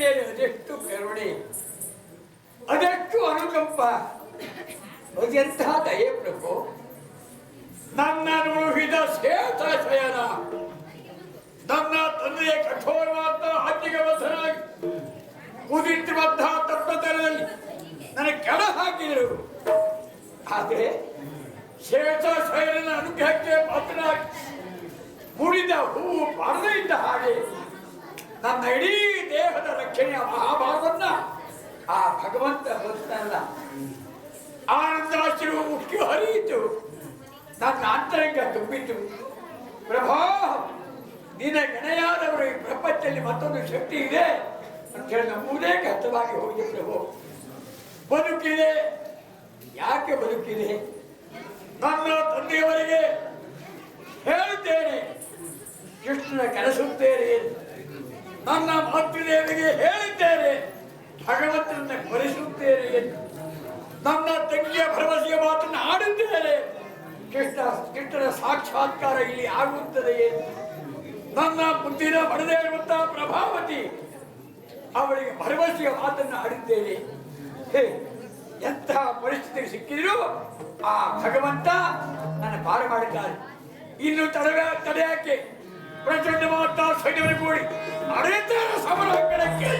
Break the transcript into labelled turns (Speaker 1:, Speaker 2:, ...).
Speaker 1: ಮೇಲೆ ಅದೆಷ್ಟು ಕರುಣೆ, ಅದೆಷ್ಟು ಅನುಕಂಪ, ಅದೆಂಥ ದಯೆ ಪ್ರಭು. ನನ್ನ ನೋವಿದ ಶ್ವೇತ ಶಯನ, ನನ್ನ ತಂದೆಯ ಕಠೋರವಾದ ಆಜ್ಞೆಗೆ ಬದ್ಧನಾಗಿ ಕುದಿತಿರುವಂತಹ ತಪ್ಪತನದಲ್ಲಿ ನನಗೆ ಕೆಳ ಹಾಕಿದರು. ಆದರೆ ಶ್ವೇತ ಶಯನನ ಅನುಗ್ರಹಕ್ಕೆ ಪಾತ್ರನಾಗಿ ಮುಡಿದ ಹೂವು ಬಾರದೇ ಇದ್ದ ಹಾಗೆ ನನ್ನ ಇಡೀ ದೇಹದ ರಕ್ಷಣೆಯ ಮಹಾಭಾರವನ್ನ ಆ ಭಗವಂತ ಹೊತ್ತಲ್ಲ. ಆನಂದಾಶ್ರು ಉಕ್ಕಿ ಹರಿಯಿತು, ನನ್ನ ಅಂತರಂಗ ತುಂಬಿತು. ಪ್ರಭಾ, ನಿನ್ನ ಗಣೆಯಾದವರು ಈ ಪ್ರಪಂಚದಲ್ಲಿ ಮತ್ತೊಂದು ಶಕ್ತಿ ಇದೆ ಅಂತ ಹೇಳಿ ನಮ್ಮೂದೇ ಕಷ್ಟವಾಗಿ ಹೋಗಿದೆ ಪ್ರಭು. ಬದುಕಿದೆ, ಯಾಕೆ ಬದುಕಿದೆ? ನನ್ನ ತಂದೆಯವರಿಗೆ ಹೇಳುತ್ತೇನೆ, ಕೃಷ್ಣನ ಕರೆಸುತ್ತೇನೆ. ನನ್ನ ಮಾತೃದೇವಿಗೆ ಹೇಳಿದ್ದೇನೆ, ಭಗವಂತನನ್ನ ಸ್ಮರಿಸುತ್ತೇನೆ ಎಂದು. ನನ್ನ ತಂಗಿಯ ಭರವಸೆಯ ಮಾತನ್ನು ಆಡುತ್ತೇನೆ, ಕೃಷ್ಣನ ಸಾಕ್ಷಾತ್ಕಾರ ಇಲ್ಲಿ ಆಗುತ್ತದೆ ಎಂದು. ನನ್ನ ಬುದ್ಧಿನ ಬಡದೇ ಇರುವಂತಹ ಪ್ರಭಾವತಿ, ಅವಳಿಗೆ ಭರವಸೆಯ ಮಾತನ್ನು ಆಡಿದ್ದೇನೆ. ಎಂತಹ ಪರಿಸ್ಥಿತಿಗೆ ಸಿಕ್ಕಿದ್ರು ಆ ಭಗವಂತ ನನ್ನ ಪಾರು ಮಾಡಿದ್ದಾರೆ. ಇನ್ನು ತಡೆಯಾಕೆ ಪ್ರಚಂಡ ಮಾತಾ ಸೈನ್ಯವನ್ನು ಕೂಡಿ ನಡೆಯುತ್ತಾರೆ ಸಮರ ಕಣಕ್ಕೆ.